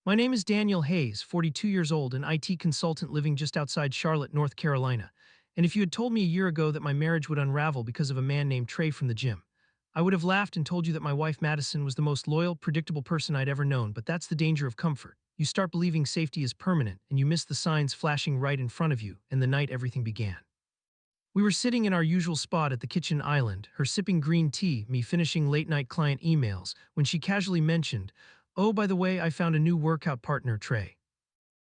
My name is Daniel Hayes, 42 years old, an IT consultant living just outside Charlotte, North Carolina. And if you had told me a year ago that my marriage would unravel because of a man named Trey from the gym, I would have laughed and told you that my wife Madison was the most loyal, predictable person I'd ever known, but that's the danger of comfort. You start believing safety is permanent, and you miss the signs flashing right in front of you, and the night everything began. We were sitting in our usual spot at the kitchen island, her sipping green tea, me finishing late-night client emails, when she casually mentioned, "Oh, by the way, I found a new workout partner, Trey.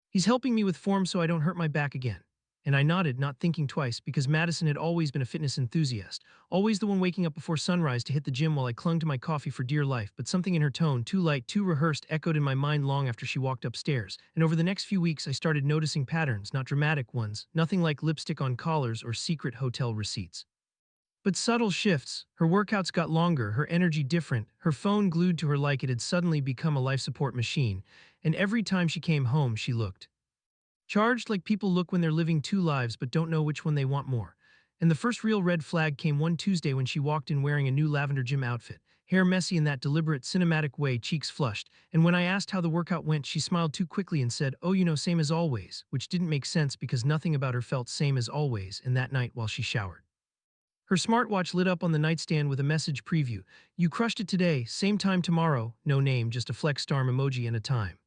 He's helping me with form so I don't hurt my back again." And I nodded, not thinking twice, because Madison had always been a fitness enthusiast, always the one waking up before sunrise to hit the gym while I clung to my coffee for dear life, but something in her tone, too light, too rehearsed, echoed in my mind long after she walked upstairs. And over the next few weeks I started noticing patterns, not dramatic ones, nothing like lipstick on collars or secret hotel receipts. But subtle shifts. Her workouts got longer, her energy different, her phone glued to her like it had suddenly become a life support machine, and every time she came home she looked charged, like people look when they're living two lives but don't know which one they want more. And the first real red flag came one Tuesday when she walked in wearing a new lavender gym outfit, hair messy in that deliberate, cinematic way, cheeks flushed. And when I asked how the workout went, she smiled too quickly and said, "Oh, same as always," which didn't make sense because nothing about her felt same as always. And that night while she showered, her smartwatch lit up on the nightstand with a message preview. "You crushed it today, same time tomorrow." No name, just a flex star emoji and a time.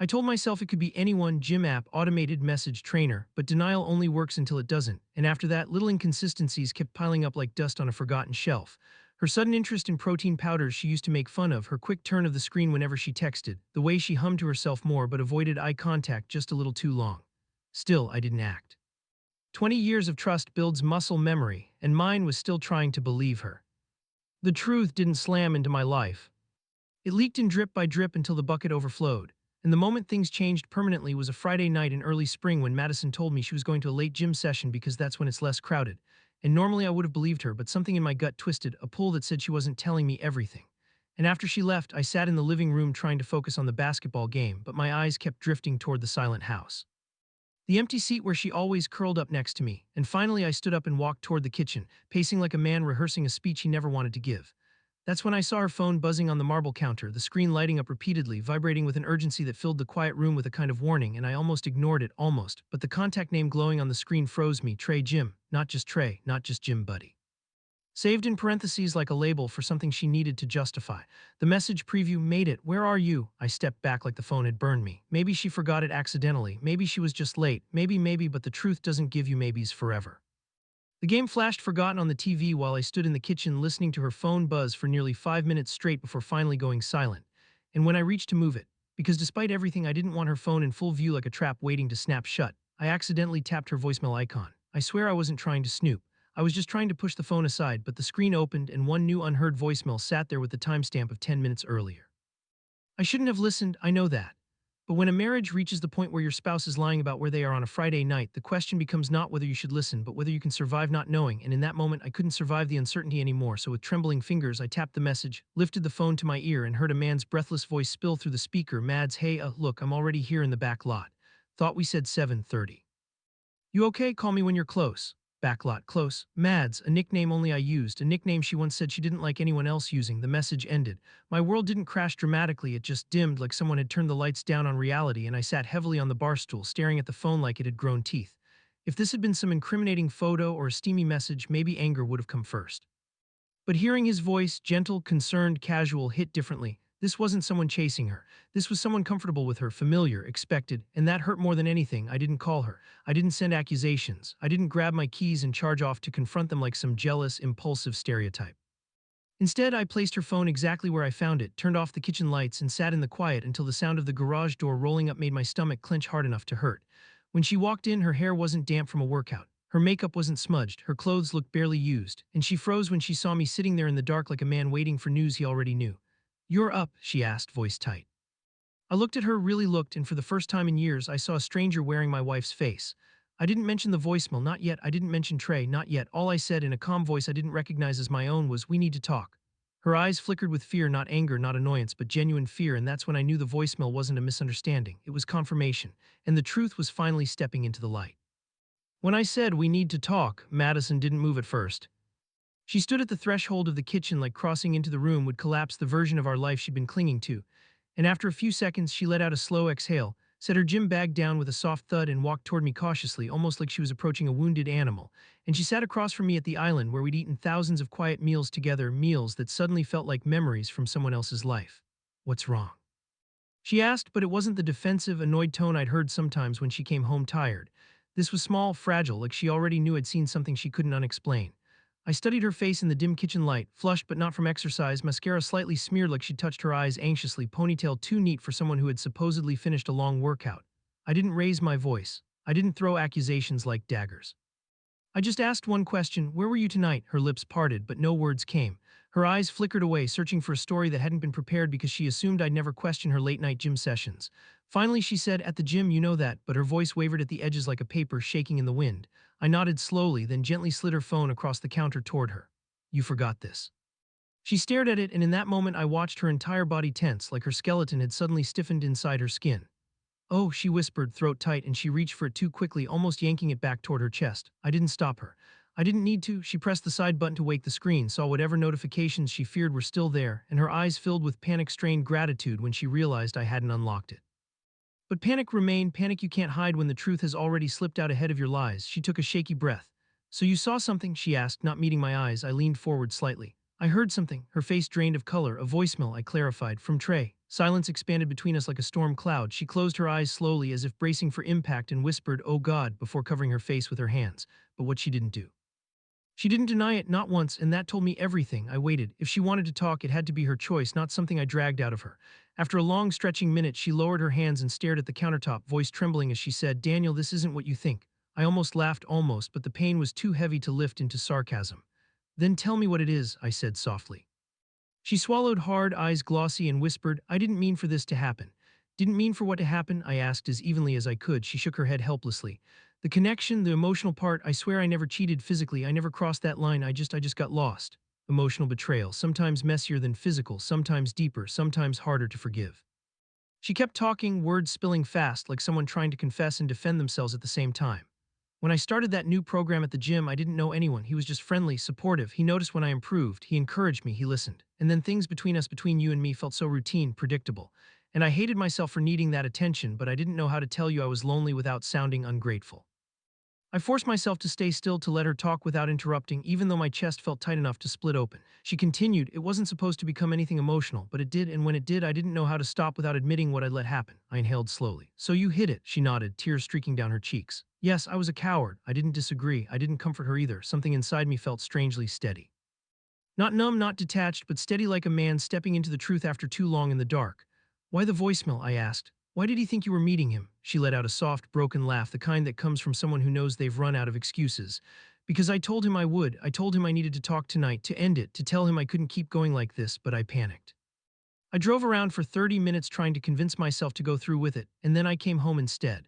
I told myself it could be anyone, gym app, automated message trainer, but denial only works until it doesn't, and after that, little inconsistencies kept piling up like dust on a forgotten shelf. Her sudden interest in protein powders she used to make fun of, her quick turn of the screen whenever she texted, the way she hummed to herself more but avoided eye contact just a little too long. Still, I didn't act. 20 years of trust builds muscle memory, and mine was still trying to believe her. The truth didn't slam into my life. It leaked in drip by drip until the bucket overflowed. And the moment things changed permanently was a Friday night in early spring when Madison told me she was going to a late gym session because that's when it's less crowded. And normally I would have believed her, but something in my gut twisted, a pull that said she wasn't telling me everything. And after she left, I sat in the living room trying to focus on the basketball game, but my eyes kept drifting toward the silent house. The empty seat where she always curled up next to me, and finally I stood up and walked toward the kitchen, pacing like a man rehearsing a speech he never wanted to give. That's when I saw her phone buzzing on the marble counter, the screen lighting up repeatedly, vibrating with an urgency that filled the quiet room with a kind of warning, and I almost ignored it, almost, but the contact name glowing on the screen froze me. Trey Jim, not just Trey, not just Jim Buddy. Saved in parentheses like a label for something she needed to justify. The message preview made it. "Where are you?" I stepped back like the phone had burned me. Maybe she forgot it accidentally, maybe she was just late, maybe, but the truth doesn't give you maybes forever. The game flashed forgotten on the TV while I stood in the kitchen listening to her phone buzz for nearly 5 minutes straight before finally going silent. And when I reached to move it, because despite everything I didn't want her phone in full view like a trap waiting to snap shut, I accidentally tapped her voicemail icon. I swear I wasn't trying to snoop. I was just trying to push the phone aside, but the screen opened and one new unheard voicemail sat there with the timestamp of 10 minutes earlier. I shouldn't have listened, I know that. But when a marriage reaches the point where your spouse is lying about where they are on a Friday night, the question becomes not whether you should listen, but whether you can survive not knowing. And in that moment, I couldn't survive the uncertainty anymore, so with trembling fingers, I tapped the message, lifted the phone to my ear, and heard a man's breathless voice spill through the speaker. "Mads, hey, look, I'm already here in the back lot. Thought we said 7:30. You okay? Call me when you're close." Backlot, close. Mads, a nickname only I used, a nickname she once said she didn't like anyone else using. The message ended. My world didn't crash dramatically, it just dimmed like someone had turned the lights down on reality, and I sat heavily on the bar stool, staring at the phone like it had grown teeth. If this had been some incriminating photo or a steamy message, maybe anger would have come first. But hearing his voice, gentle, concerned, casual, hit differently. This wasn't someone chasing her. This was someone comfortable with her, familiar, expected, and that hurt more than anything. I didn't call her. I didn't send accusations. I didn't grab my keys and charge off to confront them like some jealous, impulsive stereotype. Instead, I placed her phone exactly where I found it, turned off the kitchen lights, and sat in the quiet until the sound of the garage door rolling up made my stomach clench hard enough to hurt. When she walked in, her hair wasn't damp from a workout. Her makeup wasn't smudged, her clothes looked barely used, and she froze when she saw me sitting there in the dark like a man waiting for news he already knew. "You're up?" she asked, voice tight. I looked at her, really looked, and for the first time in years, I saw a stranger wearing my wife's face. I didn't mention the voicemail, not yet. I didn't mention Trey, not yet. All I said in a calm voice I didn't recognize as my own was, "We need to talk." Her eyes flickered with fear, not anger, not annoyance, but genuine fear, and that's when I knew the voicemail wasn't a misunderstanding. It was confirmation, and the truth was finally stepping into the light. When I said, "We need to talk," Madison didn't move at first. She stood at the threshold of the kitchen like crossing into the room would collapse the version of our life she'd been clinging to. and after a few seconds she let out a slow exhale, set her gym bag down with a soft thud and walked toward me cautiously, almost like she was approaching a wounded animal, and she sat across from me at the island where we'd eaten thousands of quiet meals together, meals that suddenly felt like memories from someone else's life. "What's wrong?" she asked, but it wasn't the defensive, annoyed tone I'd heard sometimes when she came home tired. This was small, fragile, like she already knew I'd seen something she couldn't unexplain. I studied her face in the dim kitchen light, flushed but not from exercise, mascara slightly smeared like she'd touched her eyes anxiously, ponytail too neat for someone who had supposedly finished a long workout. I didn't raise my voice. I didn't throw accusations like daggers. I just asked one question: "Where were you tonight?" Her lips parted, but no words came. Her eyes flickered away, searching for a story that hadn't been prepared because she assumed I'd never question her late-night gym sessions. Finally, she said, "At the gym, you know that," but her voice wavered at the edges like a paper shaking in the wind. I nodded slowly, then gently slid her phone across the counter toward her. "You forgot this." She stared at it, and in that moment I watched her entire body tense, like her skeleton had suddenly stiffened inside her skin. "Oh," she whispered, throat tight, and she reached for it too quickly, almost yanking it back toward her chest. I didn't stop her. I didn't need to. She pressed the side button to wake the screen, saw whatever notifications she feared were still there, and her eyes filled with panic-strained gratitude when she realized I hadn't unlocked it. But panic remained, panic you can't hide when the truth has already slipped out ahead of your lies. She took a shaky breath. "So you saw something?" she asked, not meeting my eyes. I leaned forward slightly. "I heard something." Her face drained of color. "A voicemail," I clarified, "from Trey." Silence expanded between us like a storm cloud. She closed her eyes slowly as if bracing for impact and whispered, "Oh God," before covering her face with her hands. But what she didn't do. She didn't deny it, not once, and that told me everything. I waited. If she wanted to talk, it had to be her choice, not something I dragged out of her. After a long, stretching minute, she lowered her hands and stared at the countertop, voice trembling as she said, "Daniel, this isn't what you think." I almost laughed, but the pain was too heavy to lift into sarcasm. "Then tell me what it is," I said softly. She swallowed hard, eyes glossy, and whispered, "I didn't mean for this to happen." "Didn't mean for what to happen?" I asked as evenly as I could. She shook her head helplessly. "The connection, the emotional part. I swear I never cheated physically. I never crossed that line. I just got lost." Emotional betrayal, sometimes messier than physical, sometimes deeper, sometimes harder to forgive. She kept talking, words spilling fast, like someone trying to confess and defend themselves at the same time. "When I started that new program at the gym, I didn't know anyone. He was just friendly, supportive. He noticed when I improved. He encouraged me. He listened. And then things between us, between you and me, felt so routine, predictable. And I hated myself for needing that attention, but I didn't know how to tell you I was lonely without sounding ungrateful." I forced myself to stay still, to let her talk without interrupting, even though my chest felt tight enough to split open. She continued, "It wasn't supposed to become anything emotional, but it did, and when it did, I didn't know how to stop without admitting what I'd let happen." I inhaled slowly. "So you hid it," she nodded, tears streaking down her cheeks. "Yes, I was a coward." I didn't disagree. I didn't comfort her either. Something inside me felt strangely steady. Not numb, not detached, but steady, like a man stepping into the truth after too long in the dark. "Why the voicemail?" I asked. "Why did he think you were meeting him?" She let out a soft, broken laugh, the kind that comes from someone who knows they've run out of excuses. "Because I told him I would. I told him I needed to talk tonight, to end it, to tell him I couldn't keep going like this, but I panicked. I drove around for 30 minutes trying to convince myself to go through with it, and then I came home instead."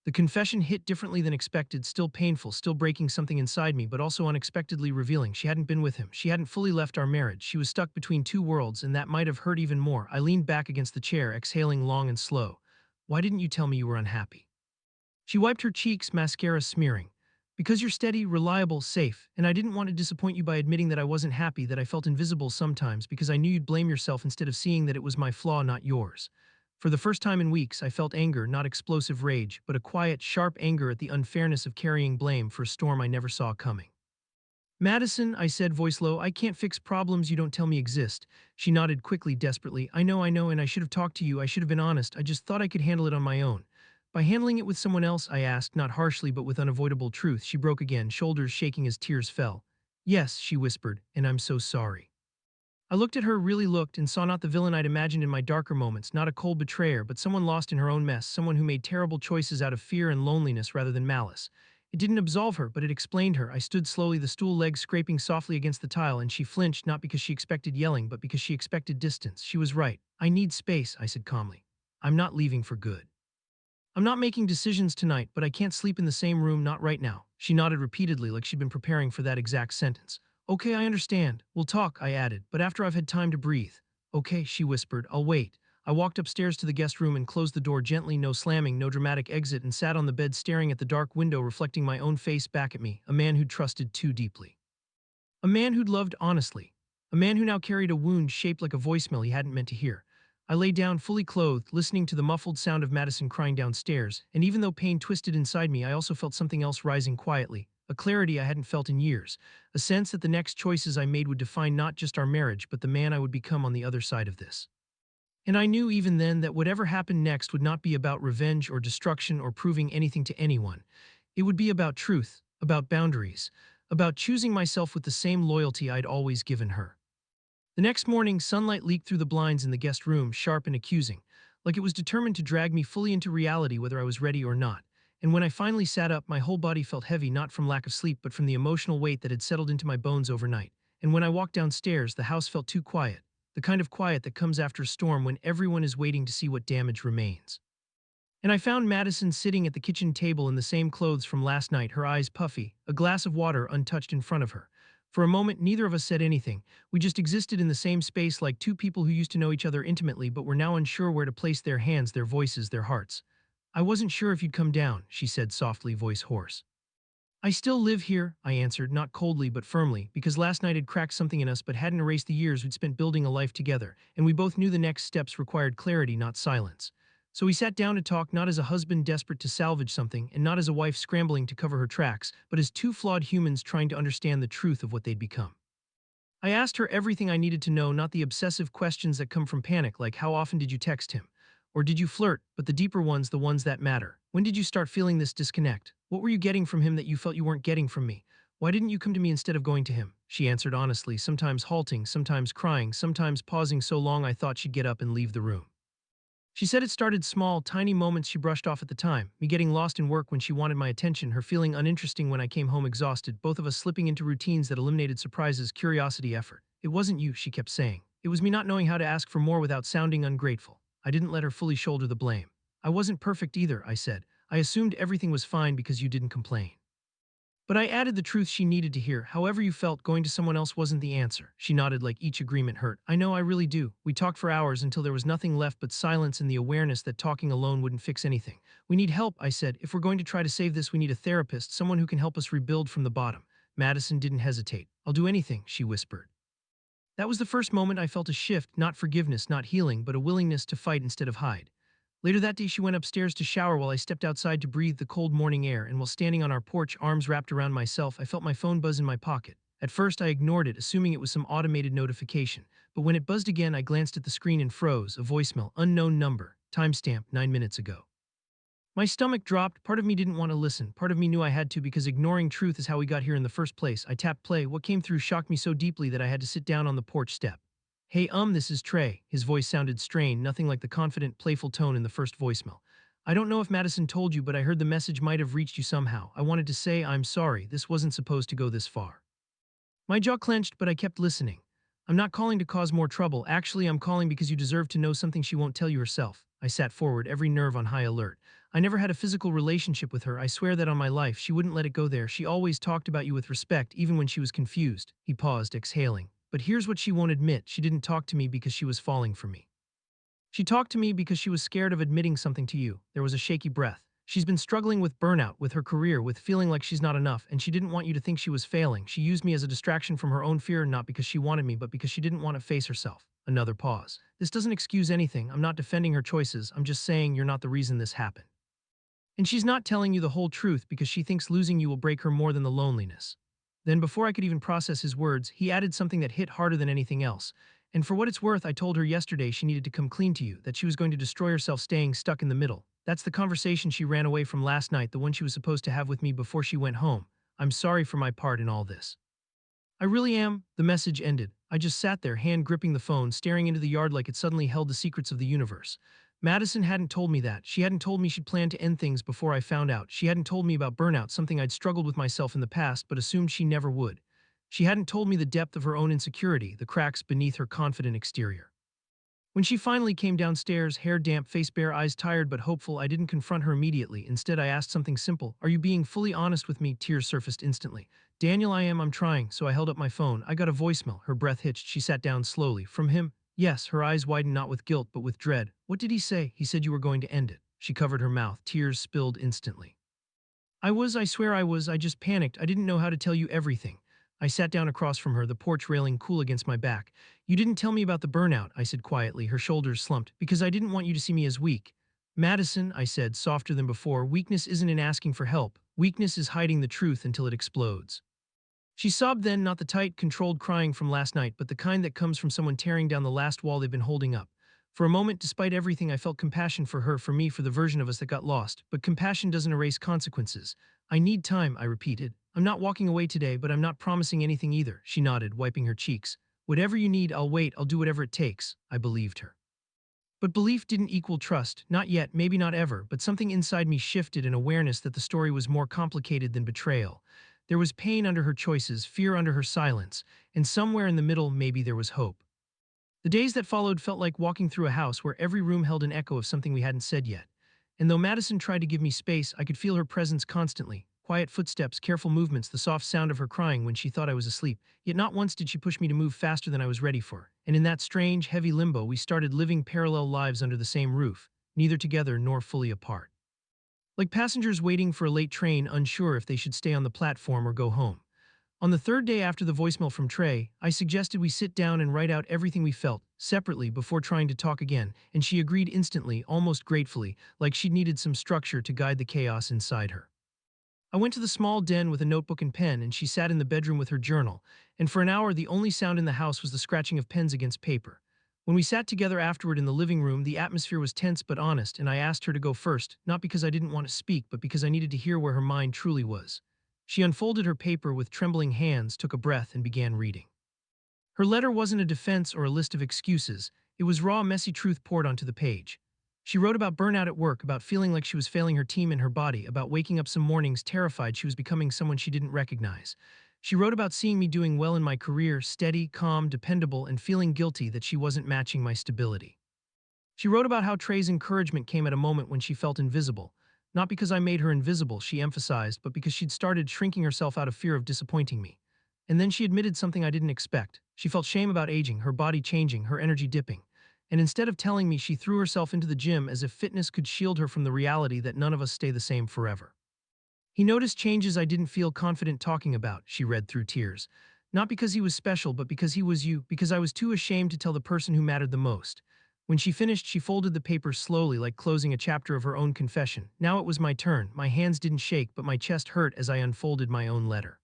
The confession hit differently than expected, still painful, still breaking something inside me, but also unexpectedly revealing. She hadn't been with him. She hadn't fully left our marriage. She was stuck between two worlds, and that might have hurt even more. I leaned back against the chair, exhaling long and slow. "Why didn't you tell me you were unhappy?" She wiped her cheeks, mascara smearing. "Because you're steady, reliable, safe, and I didn't want to disappoint you by admitting that I wasn't happy, that I felt invisible sometimes, because I knew you'd blame yourself instead of seeing that it was my flaw, not yours." For the first time in weeks, I felt anger, not explosive rage, but a quiet, sharp anger at the unfairness of carrying blame for a storm I never saw coming. "Madison," I said, voice low, "I can't fix problems you don't tell me exist." She nodded quickly, desperately. I know, and I should have talked to you. I should have been honest. I just thought I could handle it on my own." "By handling it with someone else?" I asked, not harshly but with unavoidable truth. She broke again, shoulders shaking as tears fell. "Yes," she whispered, "and I'm so sorry." I looked at her, really looked, and saw not the villain I'd imagined in my darker moments, not a cold betrayer, but someone lost in her own mess, someone who made terrible choices out of fear and loneliness rather than malice. It didn't absolve her, but it explained her. I stood slowly, the stool legs scraping softly against the tile, and she flinched, not because she expected yelling, but because she expected distance. She was right. "I need space," I said calmly. "I'm not leaving for good. I'm not making decisions tonight, but I can't sleep in the same room, not right now." She nodded repeatedly, like she'd been preparing for that exact sentence. "Okay, I understand. We'll talk," I added, "but after I've had time to breathe." "Okay," she whispered, "I'll wait." I walked upstairs to the guest room and closed the door gently, no slamming, no dramatic exit, and sat on the bed staring at the dark window, reflecting my own face back at me, a man who'd trusted too deeply. A man who'd loved honestly. A man who now carried a wound shaped like a voicemail he hadn't meant to hear. I lay down fully clothed, listening to the muffled sound of Madison crying downstairs, and even though pain twisted inside me, I also felt something else rising quietly, a clarity I hadn't felt in years, a sense that the next choices I made would define not just our marriage but the man I would become on the other side of this. And I knew even then that whatever happened next would not be about revenge or destruction or proving anything to anyone. It would be about truth, about boundaries, about choosing myself with the same loyalty I'd always given her. The next morning, sunlight leaked through the blinds in the guest room, sharp and accusing, like it was determined to drag me fully into reality whether I was ready or not. And when I finally sat up, my whole body felt heavy, not from lack of sleep, but from the emotional weight that had settled into my bones overnight. And when I walked downstairs, the house felt too quiet, the kind of quiet that comes after a storm when everyone is waiting to see what damage remains. And I found Madison sitting at the kitchen table in the same clothes from last night, her eyes puffy, a glass of water untouched in front of her. For a moment, neither of us said anything. We just existed in the same space like two people who used to know each other intimately but were now unsure where to place their hands, their voices, their hearts. "I wasn't sure if you'd come down," she said softly, voice hoarse. "I still live here," I answered, not coldly but firmly, because last night had cracked something in us but hadn't erased the years we'd spent building a life together, and we both knew the next steps required clarity, not silence. So we sat down to talk, not as a husband desperate to salvage something, and not as a wife scrambling to cover her tracks, but as two flawed humans trying to understand the truth of what they'd become. I asked her everything I needed to know, not the obsessive questions that come from panic, like how often did you text him? Or did you flirt, but the deeper ones, the ones that matter. When did you start feeling this disconnect? What were you getting from him that you felt you weren't getting from me? Why didn't you come to me instead of going to him? She answered honestly, sometimes halting, sometimes crying, sometimes pausing so long I thought she'd get up and leave the room. She said it started small, tiny moments she brushed off at the time, me getting lost in work when she wanted my attention, her feeling uninteresting when I came home exhausted, both of us slipping into routines that eliminated surprises, curiosity, effort. "It wasn't you," she kept saying. "It was me not knowing how to ask for more without sounding ungrateful." I didn't let her fully shoulder the blame. "I wasn't perfect either," I said. "I assumed everything was fine because you didn't complain." But I added the truth she needed to hear. "However you felt, going to someone else wasn't the answer." She nodded like each agreement hurt. "I know, I really do." We talked for hours until there was nothing left but silence and the awareness that talking alone wouldn't fix anything. "We need help," I said. "If we're going to try to save this, we need a therapist, someone who can help us rebuild from the bottom." Madison didn't hesitate. "I'll do anything," she whispered. That was the first moment I felt a shift, not forgiveness, not healing, but a willingness to fight instead of hide. Later that day, she went upstairs to shower while I stepped outside to breathe the cold morning air, and while standing on our porch, arms wrapped around myself, I felt my phone buzz in my pocket. At first, I ignored it, assuming it was some automated notification. But when it buzzed again, I glanced at the screen and froze. A voicemail, unknown number, timestamp 9 minutes ago. My stomach dropped. Part of me didn't want to listen. Part of me knew I had to because ignoring truth is how we got here in the first place. I tapped play. What came through shocked me so deeply that I had to sit down on the porch step. "Hey, this is Trey." His voice sounded strained, nothing like the confident, playful tone in the first voicemail. "I don't know if Madison told you, but I heard the message might have reached you somehow. I wanted to say I'm sorry. This wasn't supposed to go this far." My jaw clenched, but I kept listening. "I'm not calling to cause more trouble. Actually, I'm calling because you deserve to know something she won't tell you herself." I sat forward, every nerve on high alert. "I never had a physical relationship with her. I swear that on my life. She wouldn't let it go there. She always talked about you with respect, even when she was confused." He paused, exhaling. "But here's what she won't admit. She didn't talk to me because she was falling for me. She talked to me because she was scared of admitting something to you." There was a shaky breath. "She's been struggling with burnout, with her career, with feeling like she's not enough, and she didn't want you to think she was failing. She used me as a distraction from her own fear, not because she wanted me, but because she didn't want to face herself." Another pause. "This doesn't excuse anything. I'm not defending her choices. I'm just saying you're not the reason this happened. And she's not telling you the whole truth because she thinks losing you will break her more than the loneliness." Then, before I could even process his words, he added something that hit harder than anything else. "And for what it's worth, I told her yesterday she needed to come clean to you, that she was going to destroy herself staying stuck in the middle. That's the conversation she ran away from last night, the one she was supposed to have with me before she went home. I'm sorry for my part in all this." "I really am." The message ended. I just sat there, hand gripping the phone, staring into the yard like it suddenly held the secrets of the universe. Madison hadn't told me that. She hadn't told me she'd planned to end things before I found out. She hadn't told me about burnout, something I'd struggled with myself in the past but assumed she never would. She hadn't told me the depth of her own insecurity, the cracks beneath her confident exterior. When she finally came downstairs, hair damp, face bare, eyes tired but hopeful, I didn't confront her immediately. Instead, I asked something simple. "Are you being fully honest with me?" Tears surfaced instantly. "Daniel, I am. I'm trying." So I held up my phone. I got a voicemail. Her breath hitched. She sat down slowly. "From him?" "Yes." Her eyes widened, not with guilt, but with dread. "What did he say?" "He said you were going to end it." She covered her mouth. Tears spilled instantly. I swear I was. I just panicked. I didn't know how to tell you everything. I sat down across from her, the porch railing cool against my back. You didn't tell me about the burnout, I said quietly, her shoulders slumped, because I didn't want you to see me as weak. Madison, I said, softer than before, weakness isn't in asking for help. Weakness is hiding the truth until it explodes. She sobbed then, not the tight, controlled crying from last night, but the kind that comes from someone tearing down the last wall they've been holding up. For a moment, despite everything, I felt compassion for her, for me, for the version of us that got lost. But compassion doesn't erase consequences. I need time, I repeated. I'm not walking away today, but I'm not promising anything either, she nodded, wiping her cheeks. Whatever you need, I'll wait, I'll do whatever it takes. I believed her. But belief didn't equal trust, not yet, maybe not ever, but something inside me shifted, an awareness that the story was more complicated than betrayal. There was pain under her choices, fear under her silence, and somewhere in the middle, maybe there was hope. The days that followed felt like walking through a house where every room held an echo of something we hadn't said yet. And though Madison tried to give me space, I could feel her presence constantly. Quiet footsteps, careful movements, the soft sound of her crying when she thought I was asleep. Yet not once did she push me to move faster than I was ready for. And in that strange, heavy limbo, we started living parallel lives under the same roof, neither together nor fully apart. Like passengers waiting for a late train, unsure if they should stay on the platform or go home. On the third day after the voicemail from Trey, I suggested we sit down and write out everything we felt, separately, before trying to talk again, and she agreed instantly, almost gratefully, like she'd needed some structure to guide the chaos inside her. I went to the small den with a notebook and pen, and she sat in the bedroom with her journal, and for an hour the only sound in the house was the scratching of pens against paper. When we sat together afterward in the living room, the atmosphere was tense but honest, and I asked her to go first, not because I didn't want to speak, but because I needed to hear where her mind truly was. She unfolded her paper with trembling hands, took a breath, and began reading. Her letter wasn't a defense or a list of excuses. It was raw, messy truth poured onto the page. She wrote about burnout at work, about feeling like she was failing her team and her body, about waking up some mornings terrified she was becoming someone she didn't recognize. She wrote about seeing me doing well in my career, steady, calm, dependable, and feeling guilty that she wasn't matching my stability. She wrote about how Trey's encouragement came at a moment when she felt invisible. Not because I made her invisible, she emphasized, but because she'd started shrinking herself out of fear of disappointing me. And then she admitted something I didn't expect. She felt shame about aging, her body changing, her energy dipping. And instead of telling me, she threw herself into the gym as if fitness could shield her from the reality that none of us stay the same forever. He noticed changes I didn't feel confident talking about, she read through tears. Not because he was special, but because he was you, because I was too ashamed to tell the person who mattered the most. When she finished, she folded the paper slowly, like closing a chapter of her own confession. Now it was my turn. My hands didn't shake, but my chest hurt as I unfolded my own letter.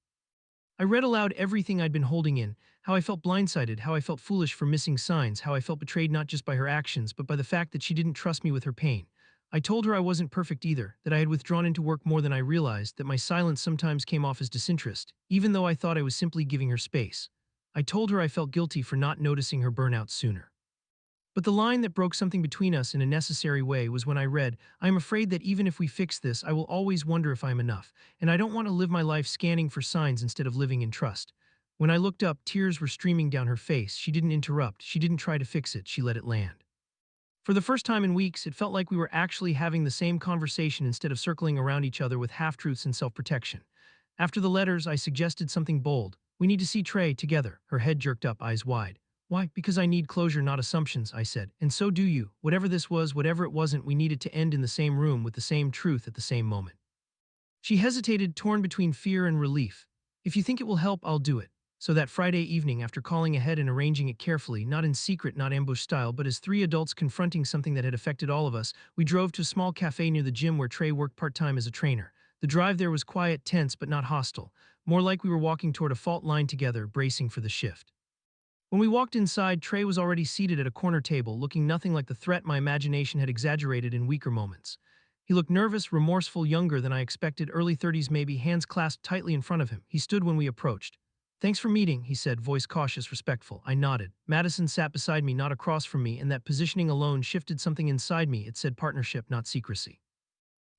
I read aloud everything I'd been holding in, how I felt blindsided, how I felt foolish for missing signs, how I felt betrayed not just by her actions, but by the fact that she didn't trust me with her pain. I told her I wasn't perfect either, that I had withdrawn into work more than I realized, that my silence sometimes came off as disinterest, even though I thought I was simply giving her space. I told her I felt guilty for not noticing her burnout sooner. But the line that broke something between us in a necessary way was when I read, "I am afraid that even if we fix this, I will always wonder if I am enough, and I don't want to live my life scanning for signs instead of living in trust." When I looked up, tears were streaming down her face. She didn't interrupt, she didn't try to fix it, she let it land. For the first time in weeks, it felt like we were actually having the same conversation instead of circling around each other with half-truths and self-protection. After the letters, I suggested something bold. "We need to see Trey together." Her head jerked up, eyes wide. "Why? Because I need closure, not assumptions," I said. "And so do you. Whatever this was, whatever it wasn't, we needed to end in the same room with the same truth at the same moment." She hesitated, torn between fear and relief. "If you think it will help, I'll do it." So that Friday evening, after calling ahead and arranging it carefully, not in secret, not ambush style, but as three adults confronting something that had affected all of us, we drove to a small cafe near the gym where Trey worked part-time as a trainer. The drive there was quiet, tense, but not hostile. More like we were walking toward a fault line together, bracing for the shift. When we walked inside, Trey was already seated at a corner table, looking nothing like the threat my imagination had exaggerated in weaker moments. He looked nervous, remorseful, younger than I expected, early 30s maybe, hands clasped tightly in front of him. He stood when we approached. "Thanks for meeting," he said, voice cautious, respectful. I nodded. Madison sat beside me, not across from me, and that positioning alone shifted something inside me. It said partnership, not secrecy.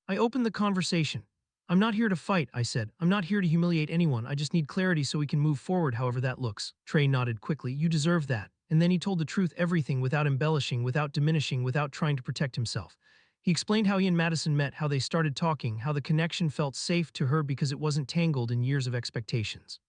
I opened the conversation. "I'm not here to fight," I said. "I'm not here to humiliate anyone. I just need clarity so we can move forward, however that looks." Trey nodded quickly. "You deserve that." And then he told the truth, everything, without embellishing, without diminishing, without trying to protect himself. He explained how he and Madison met, how they started talking, how the connection felt safe to her because it wasn't tangled in years of expectations.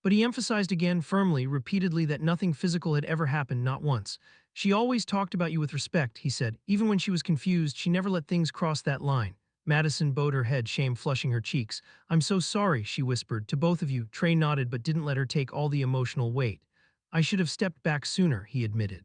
But he emphasized again, firmly, repeatedly, that nothing physical had ever happened, not once. "She always talked about you with respect," he said. "Even when she was confused, she never let things cross that line. Madison bowed her head, shame flushing her cheeks. I'm so sorry, she whispered, to both of you. Trey nodded but didn't let her take all the emotional weight. I should have stepped back sooner, he admitted.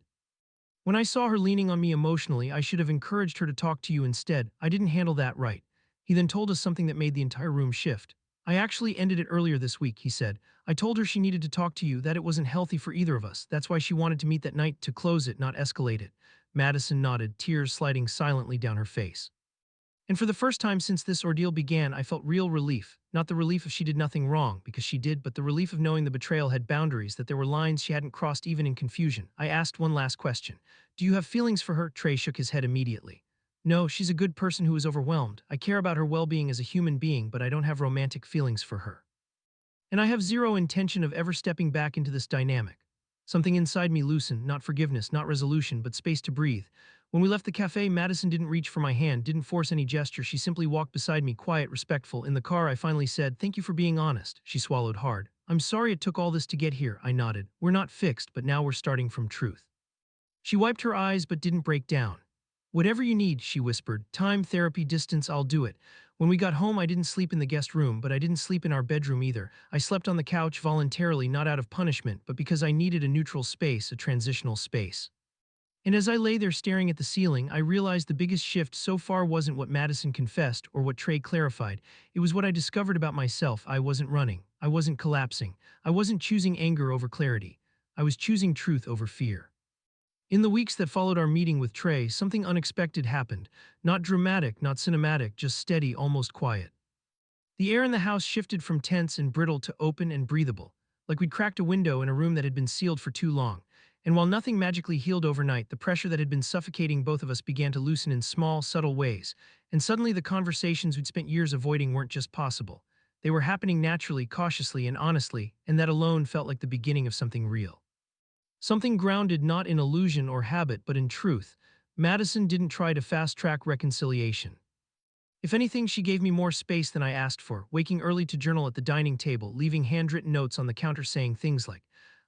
When I saw her leaning on me emotionally, I should have encouraged her to talk to you instead. I didn't handle that right. He then told us something that made the entire room shift. I actually ended it earlier this week, he said. I told her she needed to talk to you, that it wasn't healthy for either of us. That's why she wanted to meet that night, to close it, not escalate it. Madison nodded, tears sliding silently down her face. And for the first time since this ordeal began, I felt real relief. Not the relief of she did nothing wrong, because she did, but the relief of knowing the betrayal had boundaries, that there were lines she hadn't crossed even in confusion. I asked one last question. Do you have feelings for her? Trey shook his head immediately. No, she's a good person who is overwhelmed. I care about her well-being as a human being, but I don't have romantic feelings for her. And I have zero intention of ever stepping back into this dynamic. Something inside me loosened, not forgiveness, not resolution, but space to breathe. When we left the cafe, Madison didn't reach for my hand, didn't force any gesture. She simply walked beside me, quiet, respectful. In the car, I finally said, "Thank you for being honest." She swallowed hard. "I'm sorry it took all this to get here," I nodded. "We're not fixed, but now we're starting from truth." She wiped her eyes but didn't break down. "Whatever you need," she whispered. "Time, therapy, distance, I'll do it." When we got home, I didn't sleep in the guest room, but I didn't sleep in our bedroom either. I slept on the couch voluntarily, not out of punishment, but because I needed a neutral space, a transitional space. And as I lay there staring at the ceiling, I realized the biggest shift so far wasn't what Madison confessed or what Trey clarified. It was what I discovered about myself. I wasn't running. I wasn't collapsing. I wasn't choosing anger over clarity. I was choosing truth over fear. In the weeks that followed our meeting with Trey, something unexpected happened. Not dramatic, not cinematic, just steady, almost quiet. The air in the house shifted from tense and brittle to open and breathable, like we'd cracked a window in a room that had been sealed for too long. And while nothing magically healed overnight, the pressure that had been suffocating both of us began to loosen in small, subtle ways. And suddenly the conversations we'd spent years avoiding weren't just possible. They were happening naturally, cautiously, and honestly, and that alone felt like the beginning of something real. Something grounded not in illusion or habit, but in truth. Madison didn't try to fast-track reconciliation. If anything, she gave me more space than I asked for, waking early to journal at the dining table, leaving handwritten notes on the counter saying things like,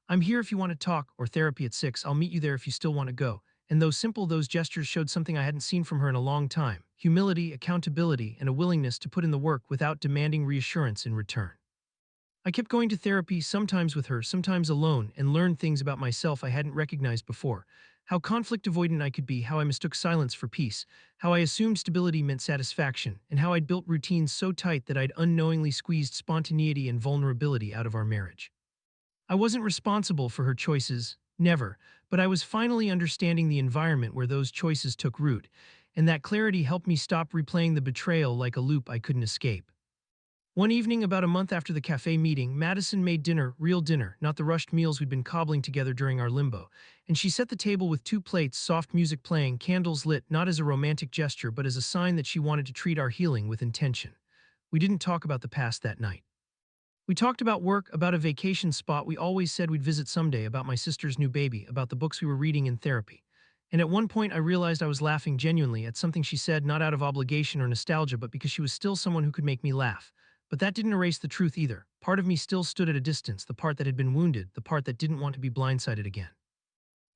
"I'm here if you want to talk," or "Therapy at 6, I'll meet you there if you still want to go." And those gestures showed something I hadn't seen from her in a long time: humility, accountability, and a willingness to put in the work without demanding reassurance in return. I kept going to therapy, sometimes with her, sometimes alone, and learned things about myself I hadn't recognized before. How conflict avoidant I could be, how I mistook silence for peace, how I assumed stability meant satisfaction, and how I'd built routines so tight that I'd unknowingly squeezed spontaneity and vulnerability out of our marriage. I wasn't responsible for her choices, never, but I was finally understanding the environment where those choices took root, and that clarity helped me stop replaying the betrayal like a loop I couldn't escape. One evening, about a month after the cafe meeting, Madison made dinner, real dinner, not the rushed meals we'd been cobbling together during our limbo. And she set the table with 2 plates, soft music playing, candles lit, not as a romantic gesture, but as a sign that she wanted to treat our healing with intention. We didn't talk about the past that night. We talked about work, about a vacation spot we always said we'd visit someday, about my sister's new baby, about the books we were reading in therapy. And at one point, I realized I was laughing genuinely at something she said, not out of obligation or nostalgia, but because she was still someone who could make me laugh. But that didn't erase the truth either. Part of me still stood at a distance, the part that had been wounded, the part that didn't want to be blindsided again.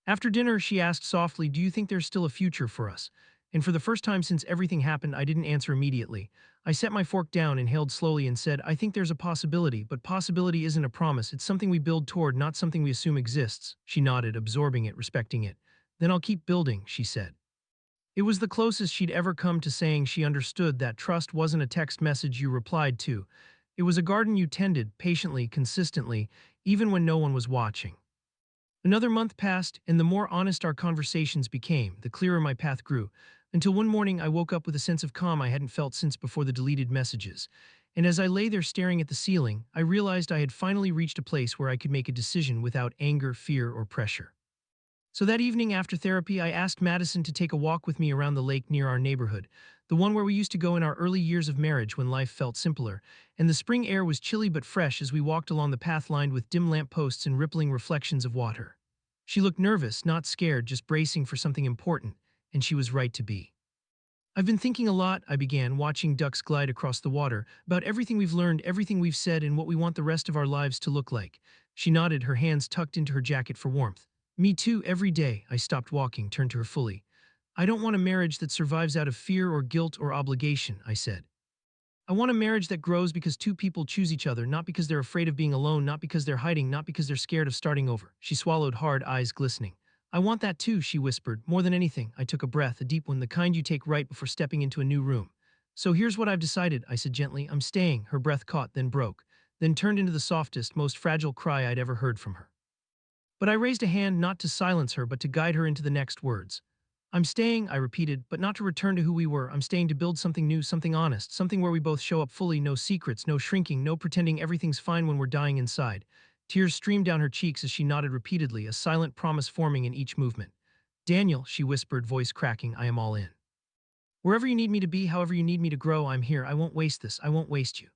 After dinner, she asked softly, "Do you think there's still a future for us?" And for the first time since everything happened, I didn't answer immediately. I set my fork down, inhaled slowly, and said, "I think there's a possibility, but possibility isn't a promise. It's something we build toward, not something we assume exists." She nodded, absorbing it, respecting it. "Then I'll keep building," she said. It was the closest she'd ever come to saying she understood that trust wasn't a text message you replied to. It was a garden you tended, patiently, consistently, even when no one was watching. Another month passed, and the more honest our conversations became, the clearer my path grew, until one morning I woke up with a sense of calm I hadn't felt since before the deleted messages. And as I lay there staring at the ceiling, I realized I had finally reached a place where I could make a decision without anger, fear, or pressure. So that evening after therapy, I asked Madison to take a walk with me around the lake near our neighborhood, the one where we used to go in our early years of marriage when life felt simpler, and the spring air was chilly but fresh as we walked along the path lined with dim lampposts and rippling reflections of water. She looked nervous, not scared, just bracing for something important, and she was right to be. "I've been thinking a lot," I began, watching ducks glide across the water, "about everything we've learned, everything we've said, and what we want the rest of our lives to look like." She nodded, her hands tucked into her jacket for warmth. "Me too, every day." I stopped walking, turned to her fully. I don't want a marriage that survives out of fear or guilt or obligation, I said. I want a marriage that grows because two people choose each other, not because they're afraid of being alone, not because they're hiding, not because they're scared of starting over. She swallowed hard, eyes glistening. I want that too, she whispered. More than anything, I took a breath, a deep one, the kind you take right before stepping into a new room. So here's what I've decided, I said gently. I'm staying. Her breath caught, then broke, then turned into the softest, most fragile cry I'd ever heard from her. But I raised a hand not to silence her, but to guide her into the next words. I'm staying, I repeated, but not to return to who we were. I'm staying to build something new, something honest, something where we both show up fully, no secrets, no shrinking, no pretending everything's fine when we're dying inside. Tears streamed down her cheeks as she nodded repeatedly, a silent promise forming in each movement. Daniel, she whispered, voice cracking, I am all in. Wherever you need me to be, however you need me to grow, I'm here. I won't waste this. I won't waste you.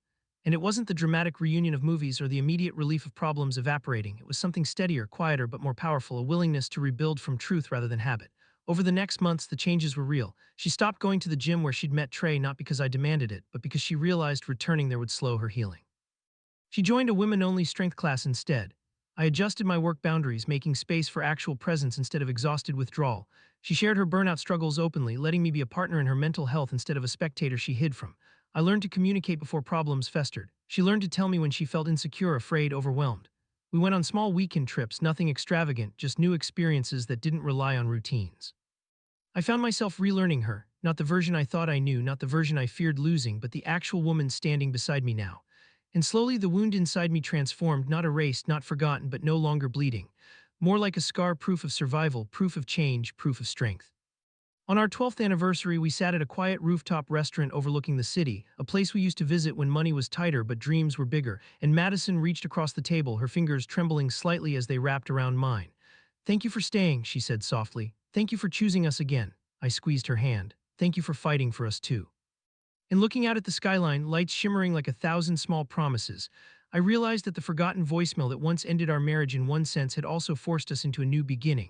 And it wasn't the dramatic reunion of movies or the immediate relief of problems evaporating. It was something steadier, quieter, but more powerful, a willingness to rebuild from truth rather than habit. Over the next months, the changes were real. She stopped going to the gym where she'd met Trey not because I demanded it, but because she realized returning there would slow her healing. She joined a women-only strength class instead. I adjusted my work boundaries, making space for actual presence instead of exhausted withdrawal. She shared her burnout struggles openly, letting me be a partner in her mental health instead of a spectator she hid from. I learned to communicate before problems festered. She learned to tell me when she felt insecure, afraid, overwhelmed. We went on small weekend trips, nothing extravagant, just new experiences that didn't rely on routines. I found myself relearning her, not the version I thought I knew, not the version I feared losing, but the actual woman standing beside me now. And slowly the wound inside me transformed, not erased, not forgotten, but no longer bleeding. More like a scar, proof of survival, proof of change, proof of strength. On our 12th anniversary, we sat at a quiet rooftop restaurant overlooking the city, a place we used to visit when money was tighter but dreams were bigger, and Madison reached across the table, her fingers trembling slightly as they wrapped around mine. Thank you for staying, she said softly. Thank you for choosing us again. I squeezed her hand. Thank you for fighting for us too. And looking out at the skyline, lights shimmering like 1,000 small promises, I realized that the forgotten voicemail that once ended our marriage in one sense had also forced us into a new beginning.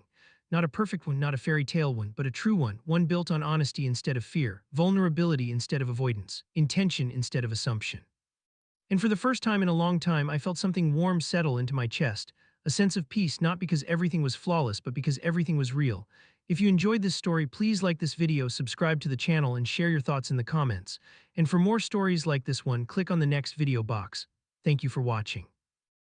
Not a perfect one, not a fairy tale one, but a true one, one built on honesty instead of fear, vulnerability instead of avoidance, intention instead of assumption. And for the first time in a long time, I felt something warm settle into my chest, a sense of peace not because everything was flawless, but because everything was real. If you enjoyed this story, please like this video, subscribe to the channel, and share your thoughts in the comments. And for more stories like this one, click on the next video box. Thank you for watching.